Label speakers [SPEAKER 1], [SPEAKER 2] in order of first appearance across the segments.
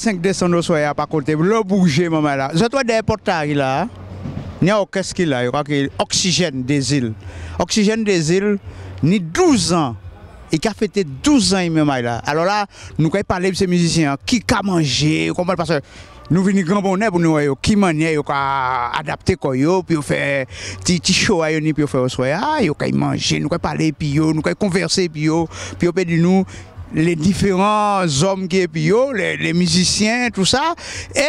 [SPEAKER 1] 5 descendre au soir, pas côté, le bouger, maman là. Je trouve des portails là. Il y a qu'est-ce qu'il a, il y a Oxygène des îles. Oxygène des îles, ni 12 ans. Il a fêté 12 ans, il là. Alors là, nous avons parlé de ces musiciens qui a mangé, parce que nous venons grand bonheur pour nous, qui manière, qui adapter quoi, puis faire petit show, puis faire au soir, ils ont mangé, nous avons parlé, puis nous avons conversé, puis nous les différents hommes qui sont les musiciens, tout ça. Et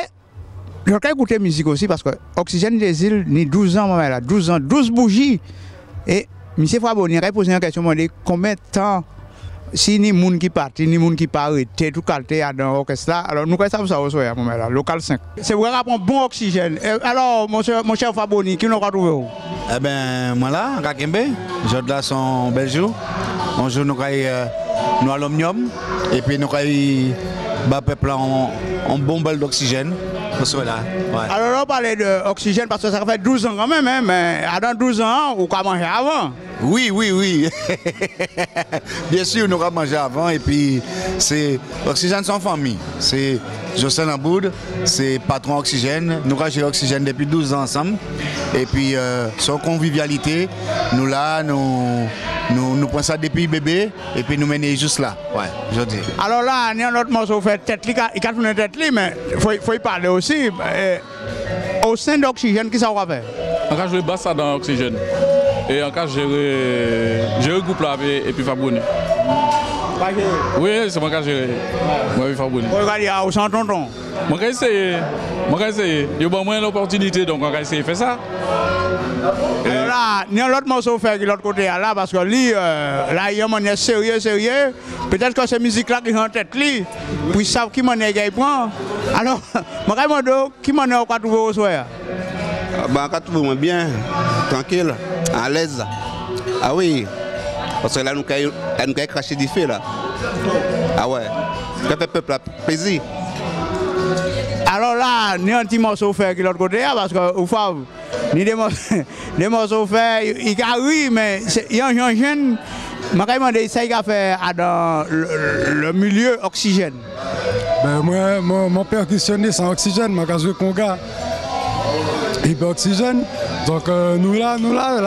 [SPEAKER 1] je vais écouter la musique aussi parce que Oxygène des îles, ni 12 ans, là, 12 ans, 12 bougies. Et M. Faboni a posé une question, combien de temps, si ni moun qui parti, ni moun qui pas arrêté, tout calté dans l'orchestre là, alors nous savons ça aussi, là, local 5. C'est vrai qu'on a un bon oxygène. Alors, mon cher Faboni, qui nous a trouvé où?
[SPEAKER 2] Eh bien, moi là, à Kakembe, je suis là son bel jour. On joue nous à l'omnium, et puis nous avons peuple en bon bol d'oxygène. Là. Ouais.
[SPEAKER 1] Alors on parlait d'oxygène parce que ça fait 12 ans quand même, hein, mais dans 12 ans, on a mangé avant.
[SPEAKER 2] Oui. Bien sûr, nous avons mangé avant et puis c'est Oxygène sans famille. C'est Jocelyne Amboud, c'est patron Oxygène. Nous avons géré Oxygène depuis 12 ans ensemble. Et puis, sans convivialité, nous là, nous prenons ça depuis bébé et puis nous menons juste là. Ouais, je dis.
[SPEAKER 1] Alors là, il y a un autre morceau fait tête, il a tourné tête, mais il faut y parler aussi. Au sein d'Oxygène, qui ça va faire?
[SPEAKER 3] En cas, je vais basse dans Oxygène. Et en cas, je regroupe là et puis Faboni. Oui, c'est mon cas, moi et Faboni.
[SPEAKER 1] Regardez, au centre tonton.
[SPEAKER 3] Moi, j'ai essayé. Il y a moins d'opportunités, donc on va essayer de faire ça.
[SPEAKER 1] Alors là, il y a un autre morceau fait de l'autre côté là, parce que lui, là, il y a un manière sérieux. Peut-être que ces musiques-là qui sont en tête, puis ils savent qui manière qu'ils prennent. Alors, je me demande qui manière on va trouver au soir.
[SPEAKER 4] Bah, on va trouver bien, tranquille, à l'aise. Ah oui, parce que là, nous avons craché du feu là. Ah ouais, ça fait peuple plaisir.
[SPEAKER 1] Alors là, il y a un petit morceau fait de l'autre côté, parce que au fond, il y a des morceaux fait, il y a oui, mais il y a un jeune, je me demande ça qu'il a fait dans le milieu Oxygène.
[SPEAKER 5] Ben moi, mon percussionniste en Oxygène, je joue conga. Et puis Oxygène. Donc nous là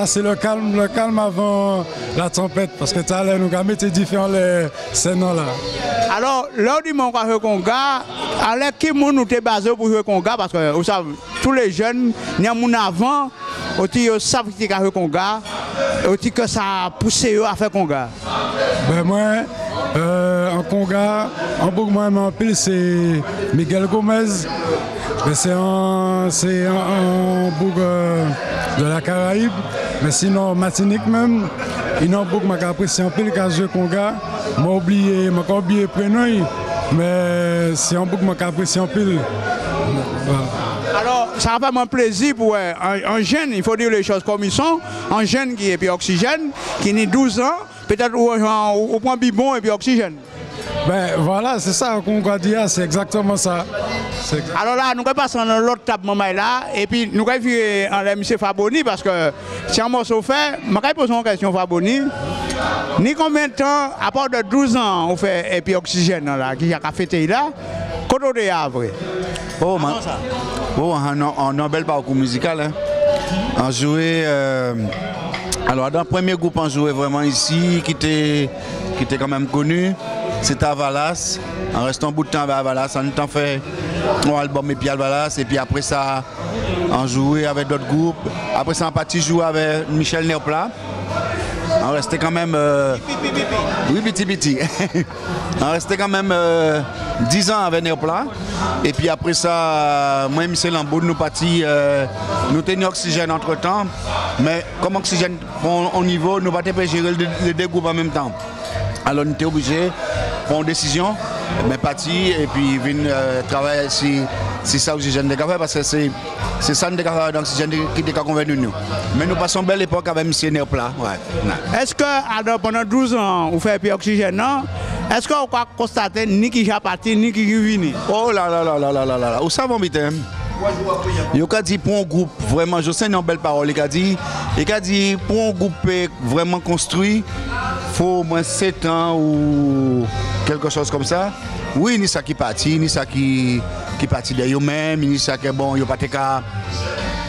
[SPEAKER 5] c'est le calme avant la tempête, parce que ça allait nous mettre différents les scènes là.
[SPEAKER 1] Alors, là où on va jouer conga, alors qui nous est basé pour jouer conga, parce que vous savez, tous les jeunes, il y a mon avant, ils savent qu'ils jouent conga, que ça a poussé à faire conga.
[SPEAKER 5] Ben moi, en conga, en boucle moi en pile c'est Miguel Gomez. C'est un bouc de la Caraïbe, mais sinon Martinique même, il y a un bouc qui apprécie un peu le jeu conga. Je oublié le prénom, mais c'est un bouc qui apprécie un peu.
[SPEAKER 1] Alors, ça va faire un plaisir pour un jeune, il faut dire les choses comme ils sont, un jeune qui est puis Oxygène, qui a 12 ans, peut-être au point bibon et puis Oxygène.
[SPEAKER 5] Ben voilà, c'est ça qu'on va dire, c'est exactement ça.
[SPEAKER 1] Alors là, nous allons passer dans l'autre table là, et puis nous allons faire en M. Faboni, parce que si un morceau fait, je vais poser une question Faboni. Ni combien de temps, à part de 12 ans, on fait et puis Oxygène là, qui a fêté là, quand on est après?
[SPEAKER 2] Oh, on a un bel parcours musical. Hein. On jouait. Alors, dans le premier groupe, on jouait vraiment ici, qui était quand même connu. C'était à Valas. En restant un bout de temps à Valas, on a fait un album et puis à Valas. Et puis après ça, on jouait avec d'autres groupes. Après ça, on parti jouer avec Michel Nerpla. On restait quand même. Oui, petit. On restait quand même 10 ans avec Nerpla. Et puis après ça, moi et Michel Lamboud, nous partis. Nous tenions Oxygène entre temps. Mais comme Oxygène, au niveau, nous ne pouvons pas gérer les deux groupes en même temps. Alors on était obligé de prendre une décision, mais parti et puis venir travailler si ça Oxygène de café, parce que c'est ça de café d'Oxygène qui est convenu nous. Mais nous passons une belle époque avec M. Nerpla. Ouais.
[SPEAKER 1] Est-ce que pendant 12 ans, vous faites Oxygène, non? Est-ce qu'on peut constater ni qui est parti, ni qui est venu?
[SPEAKER 2] Oh là là là là là là là. Vous savez, il a dit pour un groupe vraiment, je sais une belle parole, il a dit pour un groupe vraiment construit, il faut au moins 7 ans ou quelque chose comme ça. Oui, ni ça qui partit, ni ça qui partit de eux-mêmes, ni ça qui est bon, il n'y a pas de cas.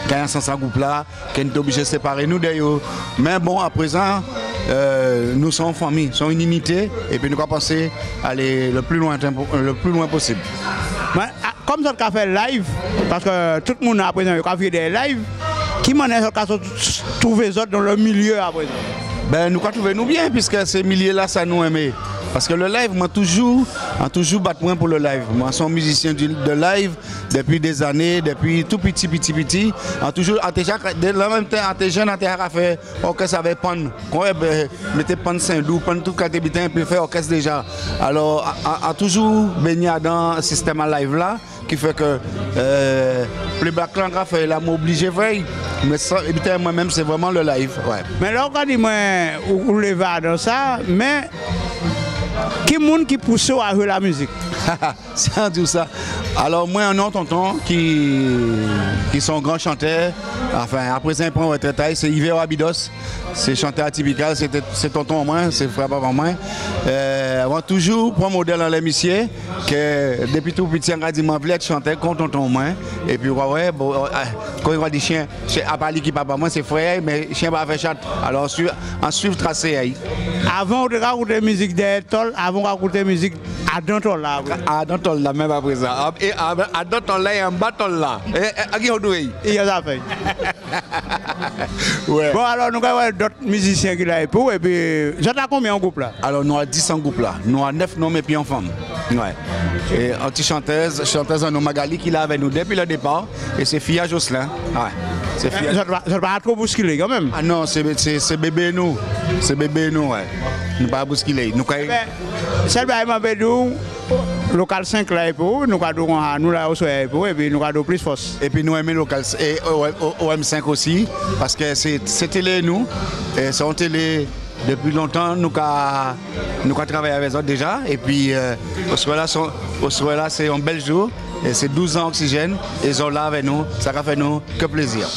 [SPEAKER 2] Quand il y a un groupe là, qui est obligé de séparer nous d'ailleurs. Mais bon, à présent, nous sommes famille, nous sommes une unité, et puis nous allons penser à aller le plus loin possible.
[SPEAKER 1] Mais, comme ça, on a fait live, parce que tout le monde à présent a fait des lives, qui m'en est trouvé les autres dans le milieu à présent?
[SPEAKER 2] Ben, nous trouvons nous bien, puisque ces milieux-là, ça nous aime. Parce que le live, moi, toujours battu pour le live. Moi, je suis musicien de live depuis des années, depuis tout petit. En toujours, dès le même temps, en jeune, on fait orchestre avec pan. Quand on mettait pan Saint-Doux, pan tout quatre bitins, puis fait orchestre déjà. Alors, on toujours baigné dans le système live là, qui fait que le Black Lang a fait, là, m'obligé, mais moi-même, c'est vraiment le live. Ouais.
[SPEAKER 1] Mais là, on dit, moi, on le va dans ça, mais. Qui est monde qui pousse à jouer la musique?
[SPEAKER 2] C'est un tout ça. Alors moi, un autre tonton qui sont grands chanteurs. Enfin, après ça, il prend votre taille, c'est Yves Abidos. C'est chanteur atypical, c'est tonton en moins, c'est frère papa en moins. On va toujours prendre modèle dans l'émission, que depuis tout petit, on a dit, moi, je voulais chanter contre tonton en moins. Et puis, ouais, bon, quand il va dire chien, à part qui papa moi, c'est frère, mais chien va faire chat. Alors, on suit tracé.
[SPEAKER 1] Avant de raconter musique des tolls, avant de raconter musique à Dantol là.
[SPEAKER 2] À Dantol là, même après ça. Et à Dantol là, il y a un bâton là. Et à qui on doit?
[SPEAKER 1] Il y a ça fait.
[SPEAKER 2] Ouais.
[SPEAKER 1] Bon, alors nous avons d'autres musiciens qui l'ont pour, et puis, j'entends combien en groupe là?
[SPEAKER 2] Alors, nous avons 10 en groupe là. Nous avons 9 noms et puis en femme. Ouais. Et une petite chanteuse en nom Magali qui est là avec nous depuis le départ. Et c'est Fia Jocelyn. Ouais.
[SPEAKER 1] C'est Fia. Je ne vais pas trop bousculer quand même.
[SPEAKER 2] Ah non, c'est bébé nous. C'est bébé nous, ouais. Nous ne pas bousculer.
[SPEAKER 1] C'est le local 5 là pour nous là aussi pour et puis nous avons plus force.
[SPEAKER 2] Et puis nous aimons local et OM5 aussi parce que c'est télé nous et c'est en télé depuis longtemps nous avons travaillé avec eux déjà et puis au soir là c'est un bel jour et c'est 12 ans Oxygène et ils sont là avec nous, ça a fait nous que plaisir.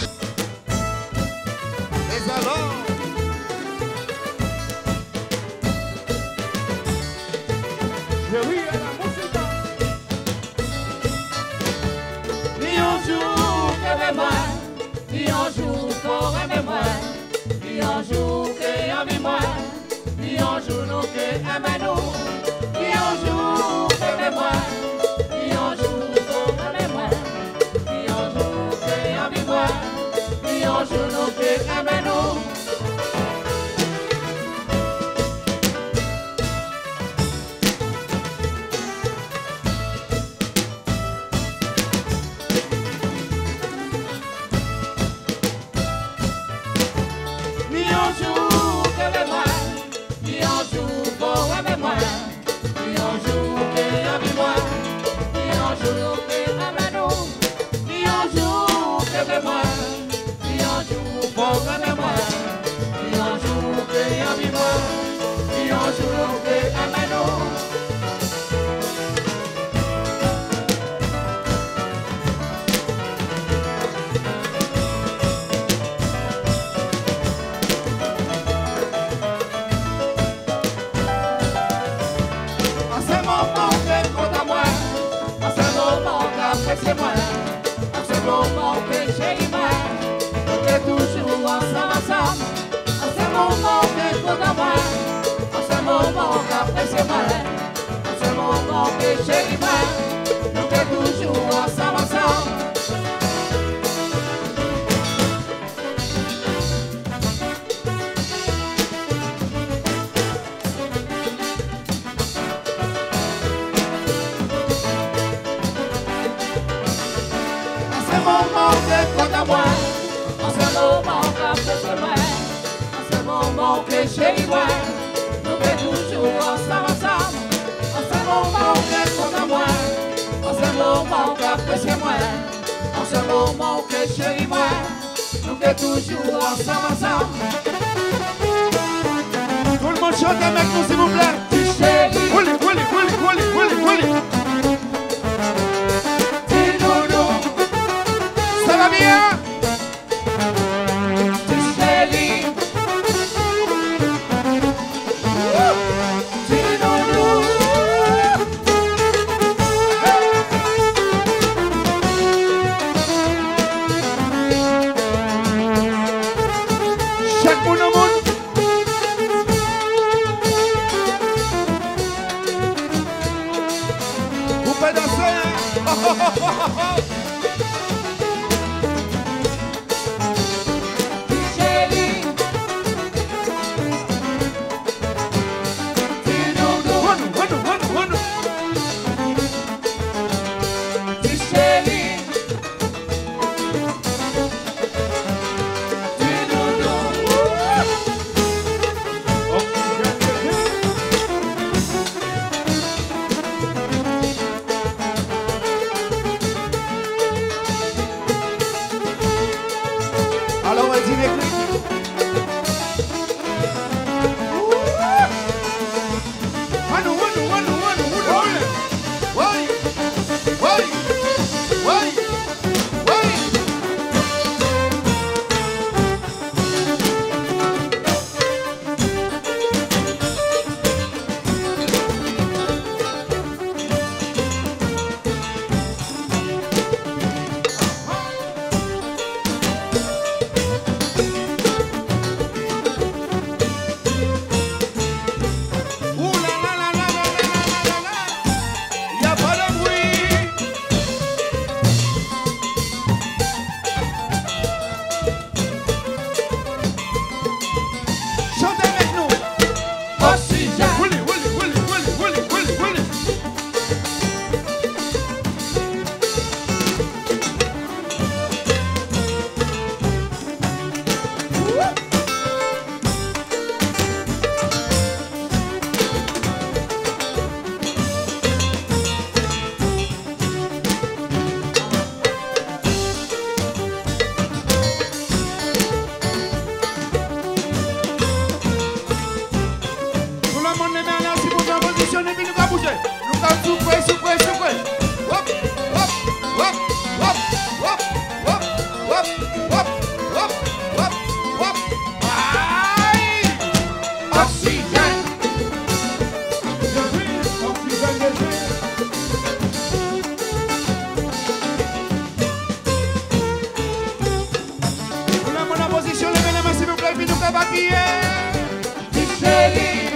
[SPEAKER 6] Tout le monde chante avec nous s'il vous plaît. Willy. Ça va bien? Hop, hop, hop. Aïe. Oxygène. Oxygène, la position, levez les mains s'il vous plaît, puis nous faire papiller. Chérie.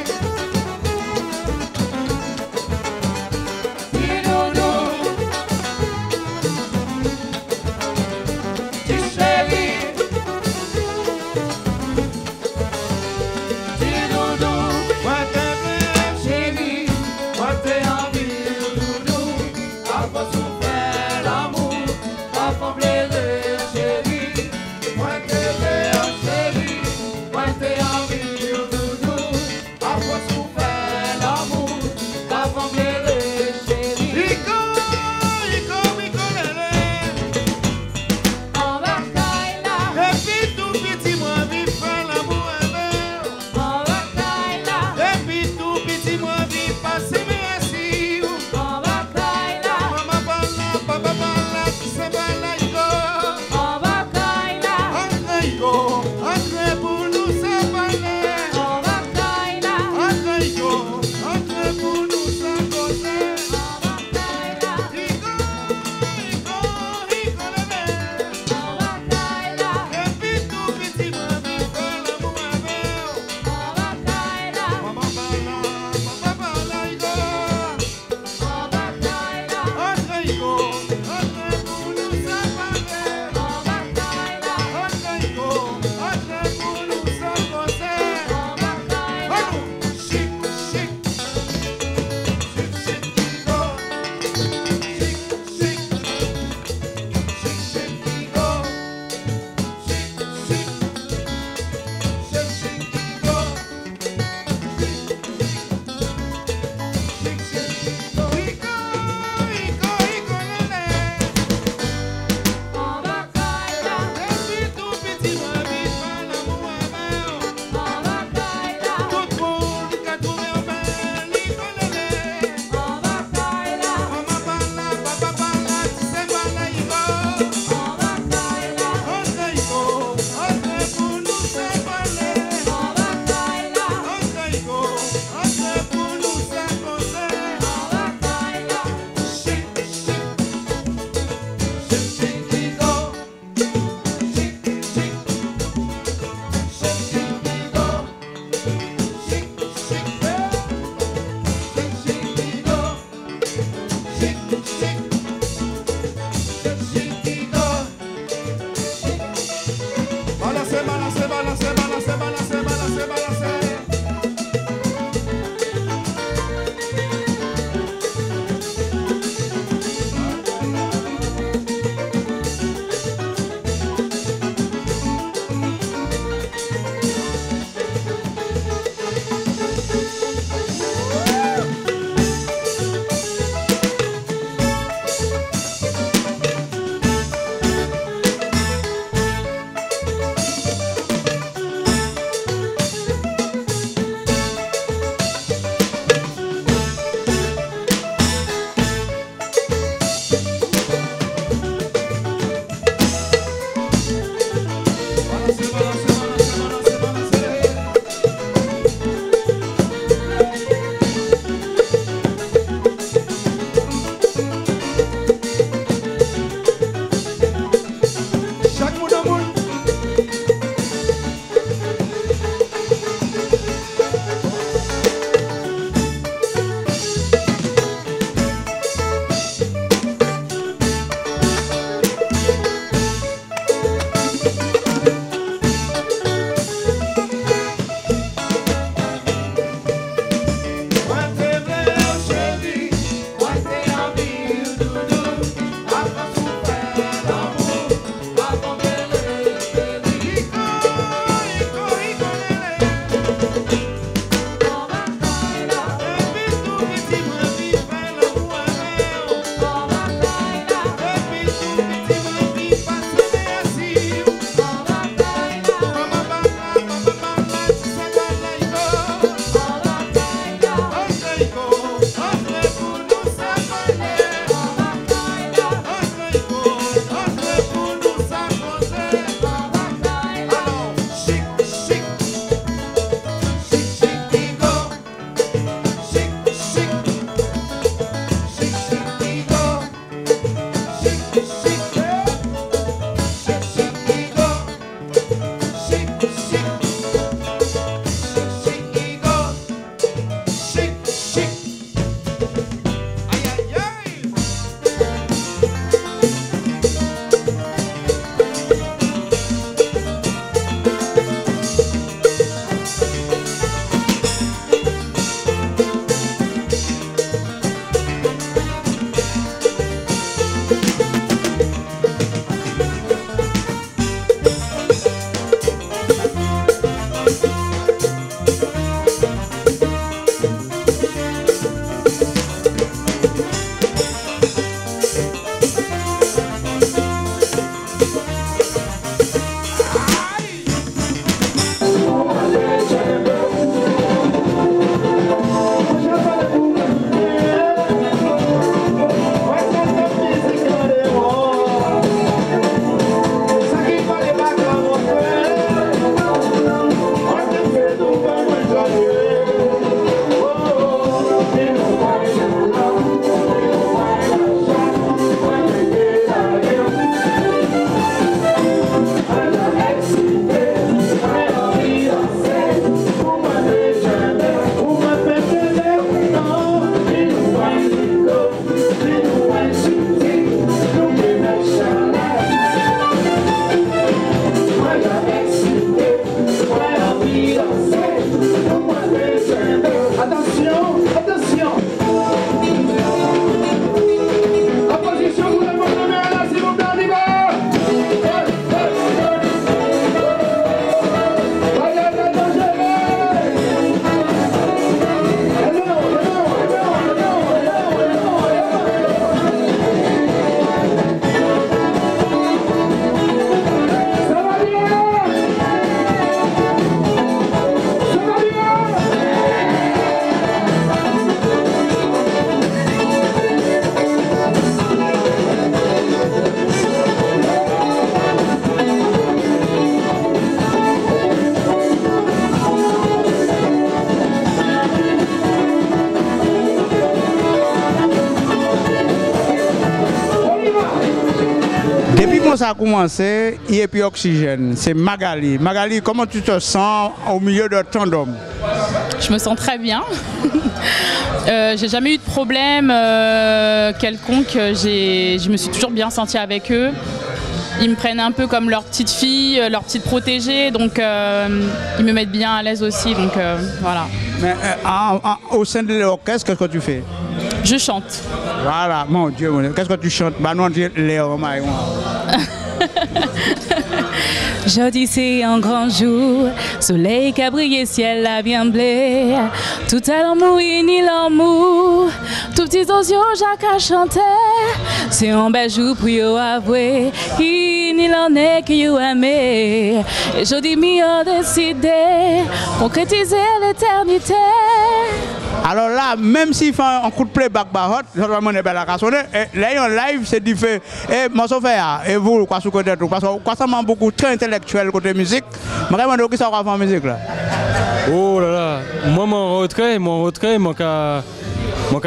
[SPEAKER 7] Chérie, moi te veux, chérie, moi te envie.
[SPEAKER 1] ça a commencé, et puis Oxygène, c'est Magali. Magali, comment tu te sens au milieu de tant d'hommes?
[SPEAKER 7] Je me sens très bien. J'ai jamais eu de problème quelconque. Je me suis toujours bien sentie avec eux. Ils me prennent un peu comme leur petite fille, leur petite protégée, donc ils me mettent bien à l'aise aussi. Donc voilà.
[SPEAKER 1] Mais au sein de l'orchestre, qu'est-ce que tu fais?
[SPEAKER 7] Je chante.
[SPEAKER 1] Voilà, mon Dieu, qu'est-ce que tu chantes? Bah non, Léo Maïwan.
[SPEAKER 7] Jeudi c'est un grand jour, soleil qui a brillé, ciel a bien blé. Tout à l'amour, ni l'amour, tout petit osio Jacques a chanté. C'est un bel jour pour you avouer, ni l'en est que you aimé. Et jeudi m'y a décidé, concrétiser l'éternité.
[SPEAKER 1] Alors là, même s'il fait un coup de playback bahot, ça va mener la cassonner. Et là, en live, c'est différent. Et moi, ça fait, et vous, quoi, sous côté tout, parce que quoi, ça m'a beaucoup très intellectuel côté musique. Je me demande qui ça va faire en musique là.
[SPEAKER 8] Oh là là, moi, mon retrait, mon cas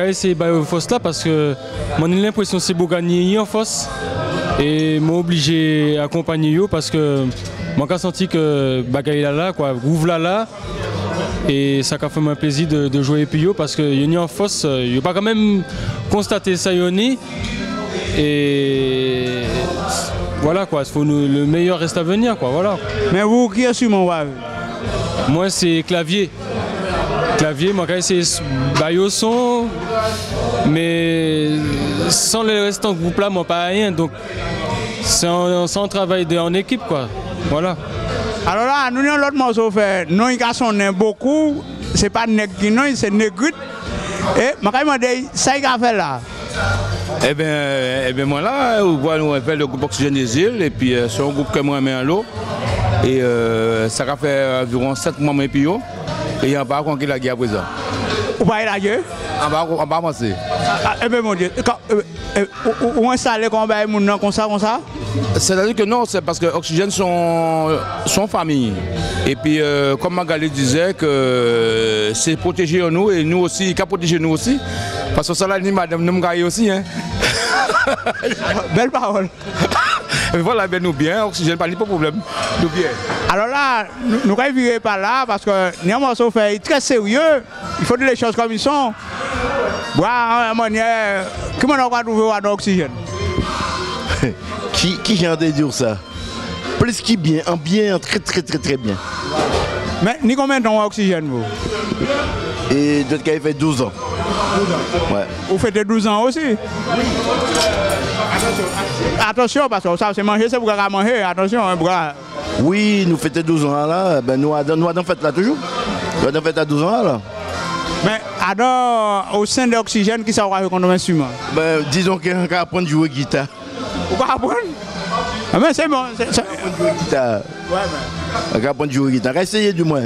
[SPEAKER 8] essayer de force là parce que j'ai l'impression que c'est pour gagner en force. Et moi, obligé d'accompagner eux parce que j'ai senti que bagaille là, quoi, groove là. Et ça a fait un plaisir de jouer Pio parce que Yoni en force, il n'y a pas quand même constaté ça Yoni. Et voilà quoi, le meilleur reste à venir quoi, voilà.
[SPEAKER 1] Mais vous, qui est sur mon wave?
[SPEAKER 8] Moi c'est clavier. Clavier, moi c'est baillot son, mais sans le restant groupe là, moi pas rien. Donc c'est un travail en équipe quoi, voilà.
[SPEAKER 1] Alors là, nous avons l'autre morceau fait. Nous, ils sont beaucoup. C'est pas nègre, c'est nègre. Et je me demande, ça qu'il a fait là.
[SPEAKER 9] Eh bien, moi là, nous fait le groupe Oxygène des îles. Et puis, c'est un groupe que moi mets en l'eau. Et ça a fait environ 7 mois et puis. Et il y a un bar qui la guerre à présent.
[SPEAKER 1] Vous parlez la guerre?
[SPEAKER 9] En bas, moi c'est.
[SPEAKER 1] Eh bien, mon Dieu. Où installer comme ça?
[SPEAKER 9] C'est-à-dire que non, c'est parce que Oxygène sont famille. Et puis, comme Magali disait, que c'est protéger nous et nous aussi, qu'à protéger nous aussi. Parce que ça, là, madame nous gagne aussi. Hein.
[SPEAKER 1] Belle parole.
[SPEAKER 9] Voilà, ben nous bien, Oxygène, pas de problème. Nous bien.
[SPEAKER 1] Alors là, nous ne virer par là parce que nous avons fait très sérieux. Il faut dire les choses comme ils sont. Voilà, manière. Comment on va trouver dans Oxygène?
[SPEAKER 10] Qui j'ai entendu dire ça? Plus qui bien, très bien.
[SPEAKER 1] Mais ni combien de temps Oxygène vous?
[SPEAKER 10] Et d'autres qui fait 12 ans. Ouais.
[SPEAKER 1] Vous faites 12 ans aussi? Oui. Attention, parce que ça c'est manger, c'est pour manger, attention.
[SPEAKER 10] Oui, nous fêtons 12 ans là, ben nous avons fait là toujours. Nous avons fait à 12 ans là.
[SPEAKER 1] Mais alors, au sein d'Oxygène, qui ça va faire comme instrument?
[SPEAKER 10] Ben disons qu'on va apprendre à jouer guitare.
[SPEAKER 1] Vous va apprendre? Ah mais c'est bon.
[SPEAKER 10] Guitare. Ouais, ben. On va apprendre à jouer guitare. Essayez du moins.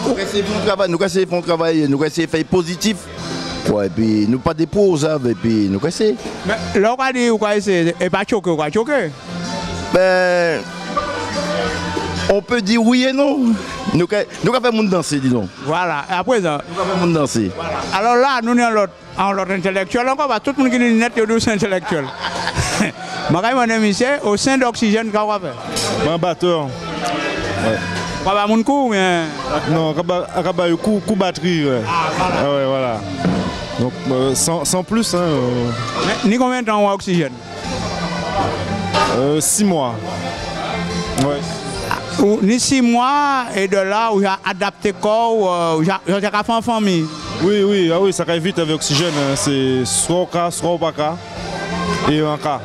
[SPEAKER 10] Nous essayons de faire un travail, nous essayons de faire positif. Ouais, et puis nous pas des pauses, et puis nous essayons.
[SPEAKER 1] Mais là, on va dire, quoi essayer, et pas choquer, quoi choquer?
[SPEAKER 10] Ben, on peut dire oui et non. Nous avons fait mon danser, disons.
[SPEAKER 1] Voilà, et après ça.
[SPEAKER 10] Nous avons fait mon danser.
[SPEAKER 1] Voilà. Alors là, nous sommes en l'autre intellectuel, encore, tout le monde qui est net, c'est intellectuel. Je vais monsieur, au sein d'Oxygène, qu'est-ce qu'on va faire?
[SPEAKER 11] Un batteur.
[SPEAKER 1] Ouais. On va mon coup, mais.
[SPEAKER 11] Non, un coup batterie, ouais. Ah, ouais, voilà. Donc, sans plus, hein.
[SPEAKER 1] Ni combien de temps on a Oxygène?
[SPEAKER 11] 6 mois. Ouais.
[SPEAKER 1] Ni 6 mois, et de là où j'ai adapté corps, où j'ai fait en famille.
[SPEAKER 11] Oui, ça va vite avec Oxygène. Hein. C'est soit au cas, soit au pas cas. Et un cas.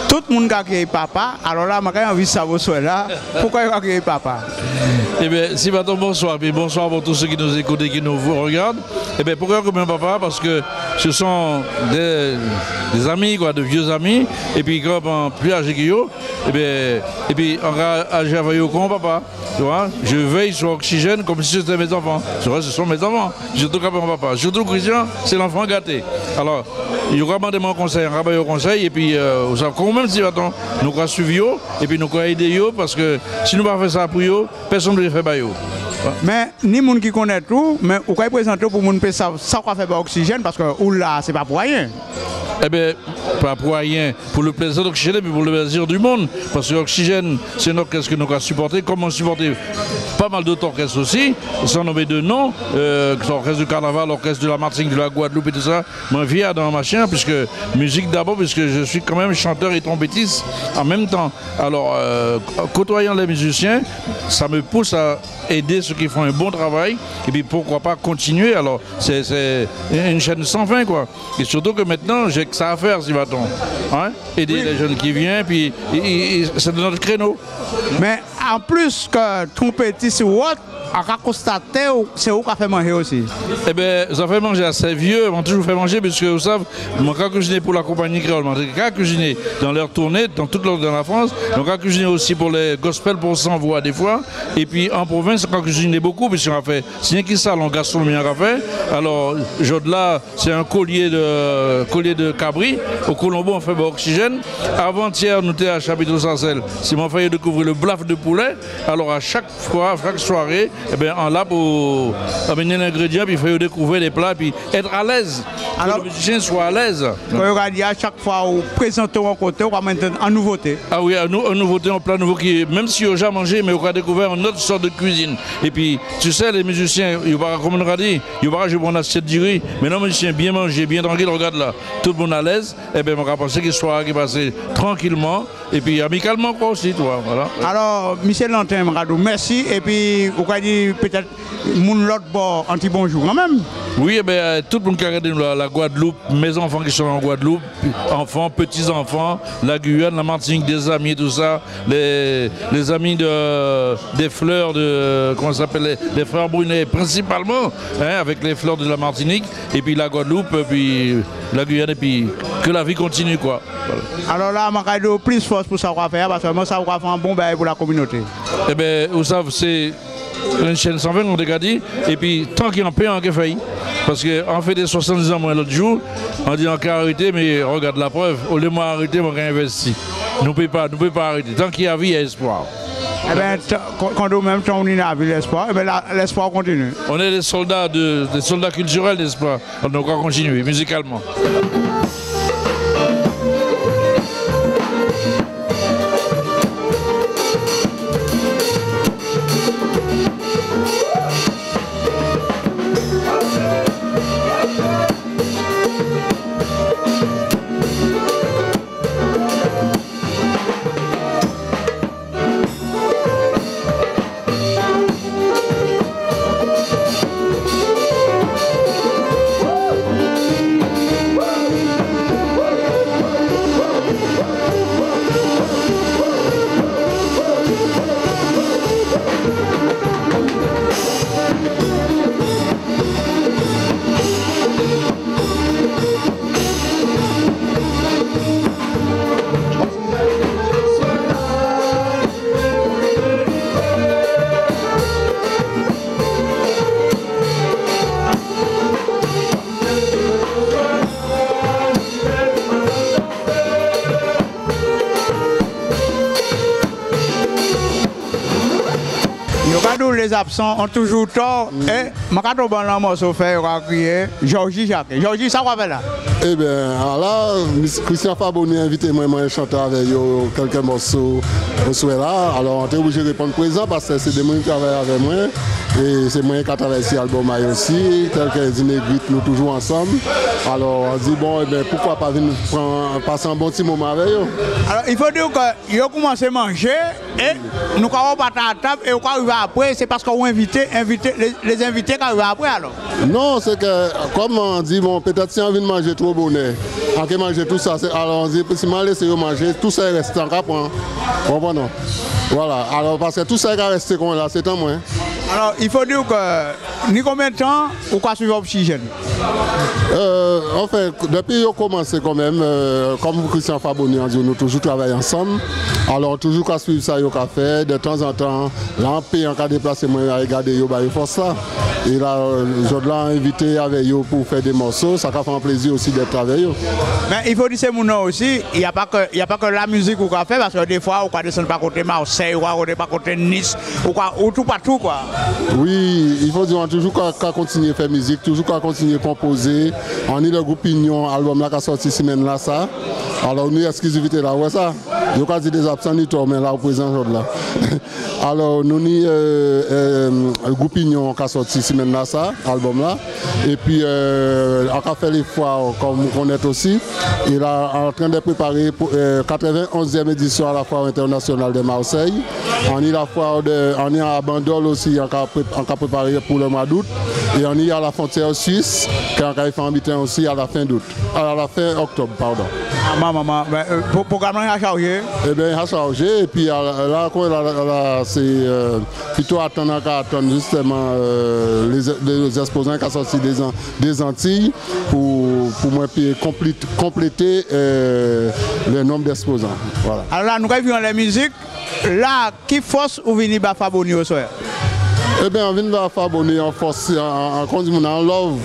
[SPEAKER 1] Tout le monde a créé papa, alors là, je envie de savoir là, pourquoi il a créé papa?
[SPEAKER 12] Eh bien, si maintenant bonsoir, puis bonsoir pour tous ceux qui nous écoutent et qui nous regardent. Eh bien, pourquoi comme papa? Parce que ce sont des amis, quoi, de vieux amis, et puis comme plus âgés que eux, et puis on a âgé avec eux comme papa. Tu vois, je veille sur Oxygène comme si c'était mes enfants. Tu vois, ce sont mes enfants. Surtout comme mon papa. Surtout Christian, c'est l'enfant gâté. Alors, il y aura demandé mon conseil, un rabat au conseil, et puis vous savez, quand même si attends, nous avons suivi eux, et puis nous avons aidé eux, parce que si nous ne faisons pas ça pour eux, personne ne le fait pas eux.
[SPEAKER 1] Mais ni les gens qui connaissent tout, mais vous pouvez présenter pour les gens qui savent quoi faire Oxygène, parce que là, ce n'est pas pour rien.
[SPEAKER 12] Eh bien, pas pour rien, pour le plaisir d'Oxygène et pour le plaisir du monde. Parce que l'Oxygène, c'est un orchestre que nous avons supporté, comme on supportait pas mal d'autres orchestres aussi, sans nommer de noms, l'orchestre du Carnaval, l'orchestre de la Martinique, de la Guadeloupe et tout ça. Moi, fier dans ma chaîne, puisque musique d'abord, puisque je suis quand même chanteur et trompettiste en même temps. Alors, côtoyant les musiciens, ça me pousse à aider ceux qui font un bon travail, et puis pourquoi pas continuer. Alors, c'est une chaîne sans fin, quoi. Et surtout que maintenant, j'ai que ça à faire, si va-t-on. Hein? Aider les jeunes qui viennent, puis c'est de notre créneau.
[SPEAKER 1] Mais en plus que trompettiste ou autre, on a constaté c'est où qu'on fait manger aussi.
[SPEAKER 12] Eh bien, ça fait manger assez vieux, on toujours fait manger, parce que vous savez, moi quand cuisiner pour la compagnie créole, quand cuisiner dans leur tournée, dans toute la France, donc quand cuisiner aussi pour les gospels pour sans voix des fois, et puis en province, quand cuisiner beaucoup, puisqu'on a fait, c'est qui ça, en gastronomie on a fait, alors, là, c'est un collier de cabri, au Colombo on fait Oxygène, avant-hier nous étions à Chapiteau-Sarcelles, c'est mon fait découvrir le blaf de poulet, alors à chaque fois, chaque soirée, eh bien, on l'a pour amener l'ingrédient, puis il faut découvrir les plats, puis être à l'aise. Alors, que le musicien soit à l'aise.
[SPEAKER 1] Quand on a dit à chaque fois, on présente un côté, on va maintenir en nouveauté.
[SPEAKER 12] Ah oui, en nouveauté, un plat nouveau qui, même si on a déjà mangé, mais on a découvert une autre sorte de cuisine. Et puis, tu sais, les musiciens, comme on a dit, ils vont jouer une assiette de riz, mais non, musiciens bien mangé, bien tranquille, regarde là, tout le monde à l'aise, et bien, on va penser qu'il soit qui passe tranquillement, et puis amicalement, quoi aussi, toi. Voilà.
[SPEAKER 1] Alors, Michel Lantin, merci, et puis, on va dire peut-être, mon l'autre bord, anti-bonjour, quand même.
[SPEAKER 12] Oui, eh bien, tout le monde qui a regardé la Guadeloupe, mes enfants qui sont en Guadeloupe, enfants, petits-enfants, la Guyane, la Martinique, des amis, tout ça, les amis des fleurs comment ça s'appelle, les fleurs Brunet principalement, hein, avec les fleurs de la Martinique, et puis la Guadeloupe, puis la Guyane, et puis que la vie continue, quoi.
[SPEAKER 1] Voilà. Alors là, je vais plus force pour savoir faire, parce que moi, ça va faire un bon bail pour la communauté.
[SPEAKER 12] Eh bien, vous savez, c'est une chaîne 120, on a dit, et puis tant qu'il y a un peu, on a fait. Parce qu'on fait des 70 ans moins l'autre jour, on dit on peut arrêter, mais regarde la preuve, au lieu de m'arrêter, on a investi. Nous ne pouvons pas arrêter. Tant qu'il y a vie, il y a espoir.
[SPEAKER 1] Eh bien, quand au même temps on est à l'espoir, eh bien l'espoir continue.
[SPEAKER 12] On est des soldats culturels d'espoir. Donc on va continuer musicalement.
[SPEAKER 1] les absents ont toujours tort. Et je vais dans le morceau fait crier Georgie Jacques. Georgie, ça va faire là?
[SPEAKER 13] Eh bien, là, Christian Fabonnier a invité moi à chanter avec eux quelques morceaux au soir là. Alors, on est obligé de répondre présent parce que c'est des gens qui travaillent avec moi. Et c'est moi qui ai travaillé sur l'album aussi, tel que les Négrite, nous toujours ensemble. Alors on dit bon, eh bien, pourquoi pas venir passer un bon petit moment avec eux.
[SPEAKER 1] Alors il faut dire qu'ils ont commencé à manger et nous avons pas à table et on arrive après, c'est parce qu'on a invité les invités qui arrivent après alors.
[SPEAKER 13] Non, c'est que comme on dit, bon, peut-être si on vient de manger trop bonnet, on peut manger tout ça, alors on dit, si on laisse manger, tout ça reste en cap. Comprenez? Voilà, alors parce que tout ça qui est resté comme là, c'est en moins.
[SPEAKER 1] Alors, il faut dire que, ni combien de temps, ou quoi suivre Oxygène?
[SPEAKER 13] Enfin, depuis qu'on a commencé quand même, comme Christian Fabonnier a dit, nous toujours travaillé ensemble. Alors, toujours qu'à suivre ça, qu'on fait, de temps en temps, là, on peut en cas déplacer, moi, à regarder, il faut ça. Et là, je l'ai invité avec eux pour faire des morceaux, ça fait un plaisir aussi d'être avec eux.
[SPEAKER 1] Mais il faut dire que c'est aussi, il n'y a pas que la musique qu'on fait, parce que des fois, on ne descend pas côté Marseille, ou pas côté Nice, ou tout partout, quoi.
[SPEAKER 13] Oui, il faut dire qu'on toujours qu'à continuer à faire musique, toujours qu'à continuer à composer. On est le groupe Pignon, album là qui a sorti semaine là, ça. Alors nous, exclusivité là, ouais ça. Je n'ai pas dit des absents ni tout, mais là, au présent, là. Alors nous, le groupe Pignon qui a sorti semaine là, ça, album là. Et puis, on a fait les foires, comme vous connaissez aussi. Il est en train de préparer pour 91e édition à la foire internationale de Marseille. On est à Bandol aussi, on a préparé pour le mois d'août. Et on est à la frontière suisse, qui a fait un meeting aussi à la fin d'août, à la fin octobre, pardon.
[SPEAKER 1] Maman, le programme a chargé?
[SPEAKER 13] Eh bien, il a chargé. Et puis là c'est plutôt attendre justement les exposants qui sont sortis des Antilles pour moi compléter le nombre d'exposants. Voilà.
[SPEAKER 1] Alors là, nous avons vu la musique. Là, qui force ou venir à Fabonnier au soir?
[SPEAKER 13] Eh bien, on vient à Fabonnier en force, en love.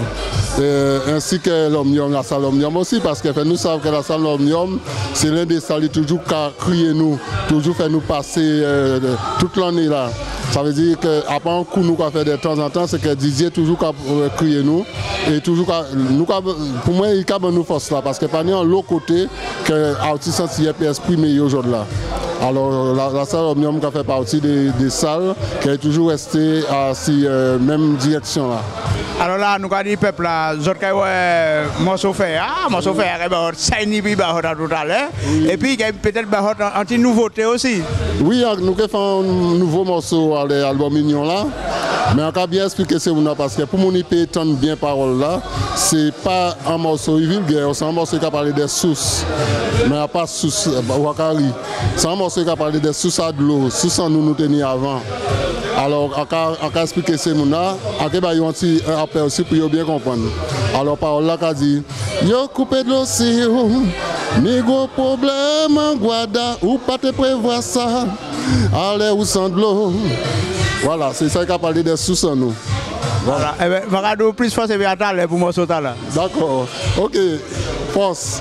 [SPEAKER 13] Ainsi que l'Omnium, la salle Omnium aussi, parce que nous savons que la salle Omnium, c'est l'un des salles qui toujours crier nous, toujours fait nous passer toute l'année là. Ça veut dire qu'après un coup, nous avons fait de temps en temps, c'est que Didier toujours crier nous. Et toujours, pour moi, il a nous force là, parce que pas l'autre côté que l'artiste peut exprimer aujourd'hui là. Alors la salle Omnium qui fait partie des salles qui est toujours restée à cette même direction là.
[SPEAKER 1] Alors là, nous avons dit peuple là, nous avons morceau fait, morceau fait, tout à l'heure. Et puis il y a peut-être une petite nouveauté aussi.
[SPEAKER 13] Oui, nous avons fait un nouveau morceau à l'album Mignon là. Mais on a bien expliqué ce qu'on a parce que pour mon IP entendre bien parole là, c'est pas un morceau vulgaire, c'est un morceau qui a parlé des sources. Mais il n'y a pas de sources Wakari. C'est un morceau qui a parlé des sources à de l'eau, sources en nous tenir avant. Alors on a expliqué ce qu'on a, on a dit un appel aussi pour bien comprendre. Alors parole là qui a dit, yo coupé de l'océan, ni gros problème en Guada, ou pas te prévoir ça, allez ou sans de l'eau. Voilà, c'est ça qui a parlé des sous en nous.
[SPEAKER 1] Voilà. Eh bien, Marado, plus force et bien attendre pour moi sauter là.
[SPEAKER 13] D'accord. Ok. Force.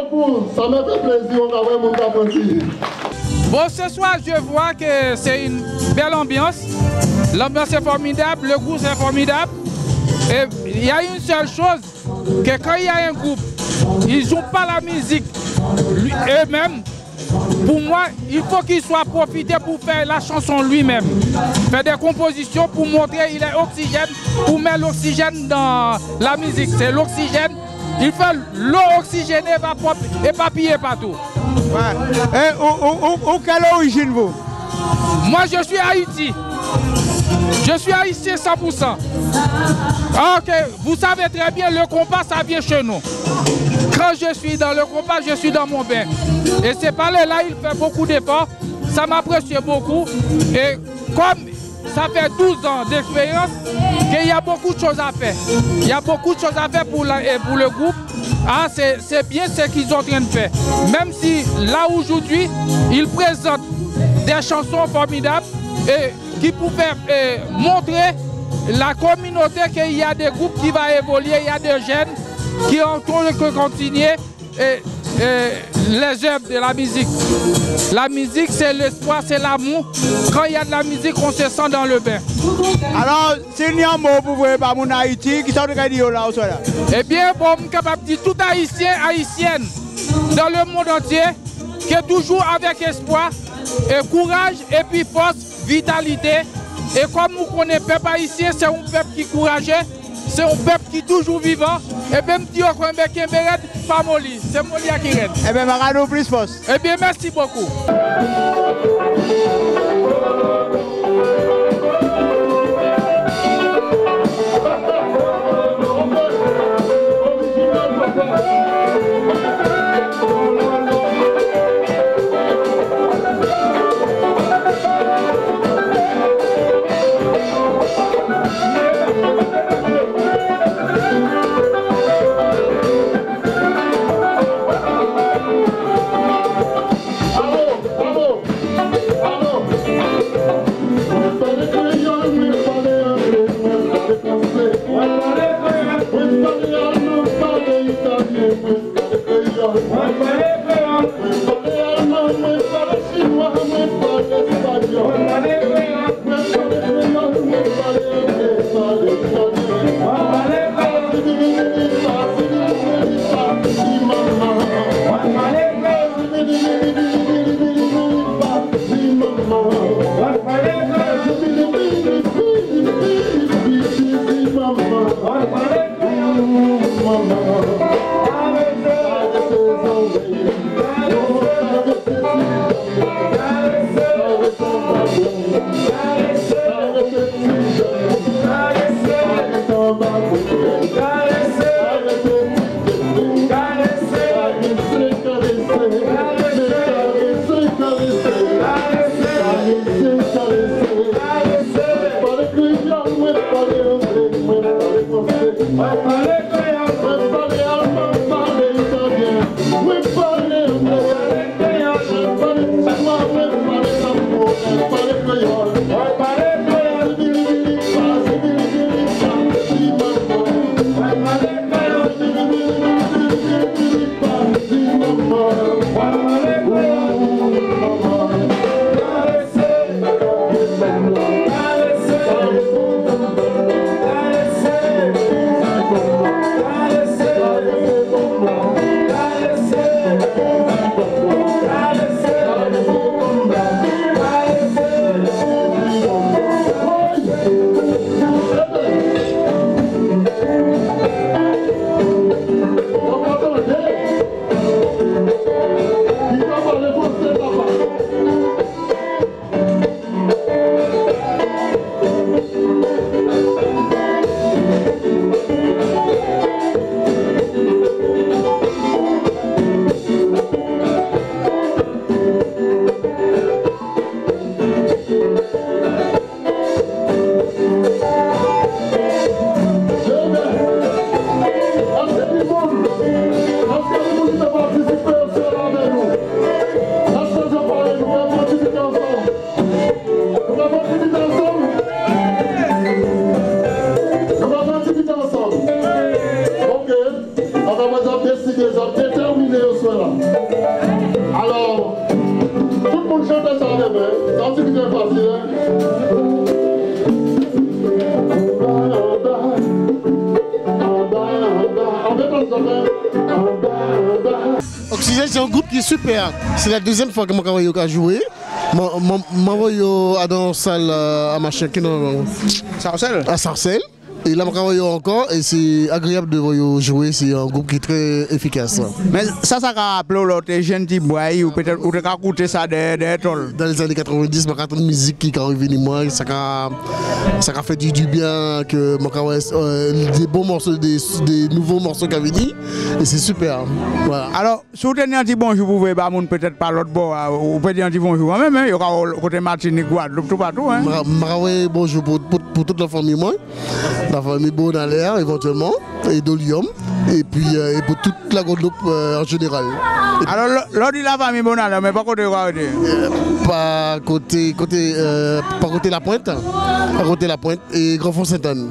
[SPEAKER 13] beaucoup. Ça me fait plaisir. On va voir mon apprenti.
[SPEAKER 14] Bon, ce soir, je vois que c'est une belle ambiance. L'ambiance est formidable, le groupe est formidable. Et il y a une seule chose, que quand il y a un groupe, ils ne jouent pas la musique eux-mêmes. Pour moi, il faut qu'il soit profité pour faire la chanson lui-même. Faire des compositions pour montrer qu'il est oxygène, pour mettre l'oxygène dans la musique. C'est l'oxygène. Il fait l'eau oxygénée éparpillée partout.
[SPEAKER 1] Ouais. Et quelle origine vous?
[SPEAKER 14] Moi, je suis Haïti. Je suis haïtien 100%. Ok, vous savez très bien, le compas, ça vient chez nous. Quand je suis dans le compas, je suis dans mon bain. Et c'est par là, il fait beaucoup d'efforts. Ça m'apprécie beaucoup. Et comme ça fait 12 ans d'expérience, qu'il y a beaucoup de choses à faire. Il y a beaucoup de choses à faire pour le groupe. Ah, c'est bien ce qu'ils sont en train de faire. Même si là aujourd'hui, ils présentent des chansons formidables et qui pouvaient montrer la communauté qu'il y a des groupes qui vont évoluer, il y a des jeunes qui ont que continuer les œuvres de la musique. La musique, c'est l'espoir, c'est l'amour. Quand il y a de la musique, on se sent dans le bain.
[SPEAKER 1] Alors, s'il y a un mot pour vous, par mon Haïti, qui sont dire là, là?
[SPEAKER 14] Eh bien, bon, je suis capable de dire tout Haïtien, Haïtienne, dans le monde entier, qui est toujours avec espoir, et courage, et puis force, vitalité. Et comme vous connaissez, le peuple haïtien, c'est un peuple qui est courageux, c'est un peuple qui est toujours vivant. Et même si on connaît qui est pas Moli, c'est Moli qui est.
[SPEAKER 1] Eh bien, je vais plus force.
[SPEAKER 14] Eh bien, merci beaucoup.
[SPEAKER 13] Bravo. soit là. Alors, tout le monde chante ça en même, c'est un truc bien facile.
[SPEAKER 15] Oxygène, c'est un groupe qui est super. C'est la deuxième fois que mon travail a joué. Moi, je dans une salle à machin qui à Sarcelles. Et là, je travaille encore et c'est agréable de jouer. C'est un groupe qui est très efficace.
[SPEAKER 1] Mais ça a rappelé l'autre jeune qui boit ou peut-être ou écouter ça des tolls.
[SPEAKER 15] Dans les années 90, je entends une musique qui est revenue moi. Ça a fait du bien que des bons morceaux, des nouveaux morceaux qui viennent. Et c'est super. Voilà.
[SPEAKER 1] Alors, si vous tenez un petit bonjour, vous pouvez peut-être pas l'autre bord, ou peut dire un petit bonjour même. Il y aura côté Martinique, Guadeloupe, tout partout.
[SPEAKER 15] Bonjour pour toute la famille, moi. La famille Bonalaire éventuellement, et Dolium, et puis pour toute la Guadeloupe en général.
[SPEAKER 1] Alors, l'on dit la famille Bonalaire, mais pas côté quoi?
[SPEAKER 15] Pas côté La Pointe, à côté La Pointe et Grand Fond Sainte-Anne.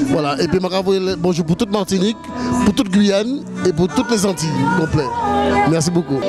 [SPEAKER 15] Voilà, et puis bonjour pour toute Martinique, pour toute Guyane et pour toutes les Antilles complet. Merci beaucoup.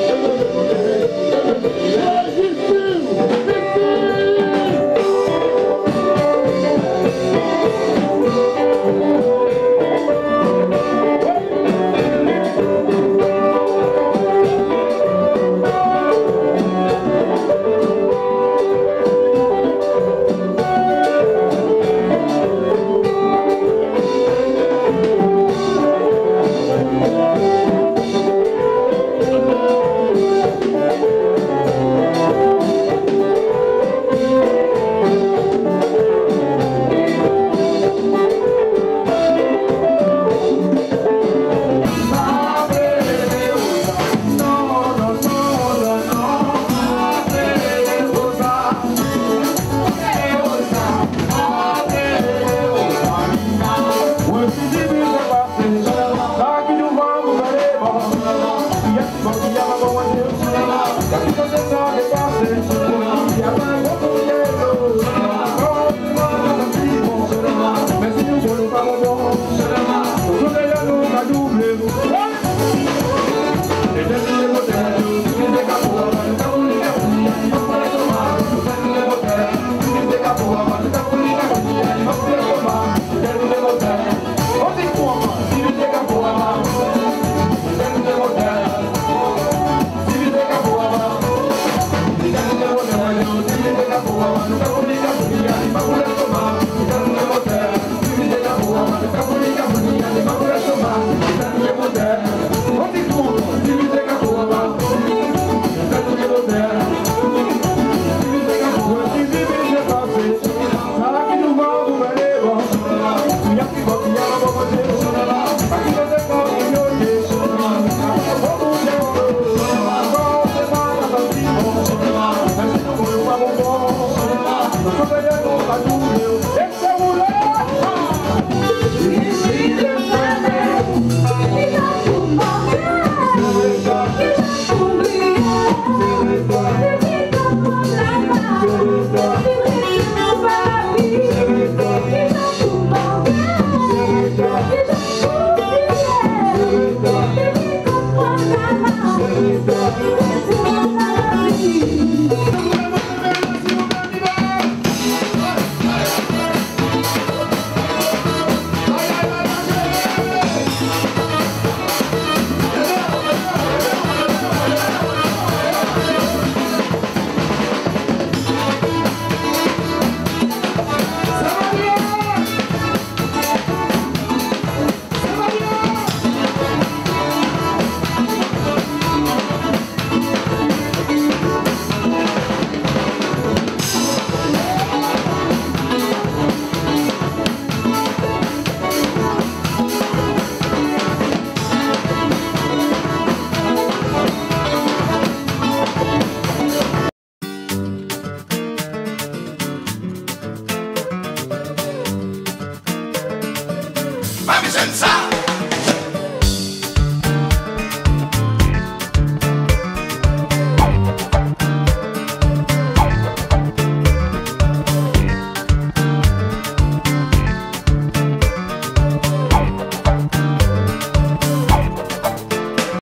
[SPEAKER 6] Thank you.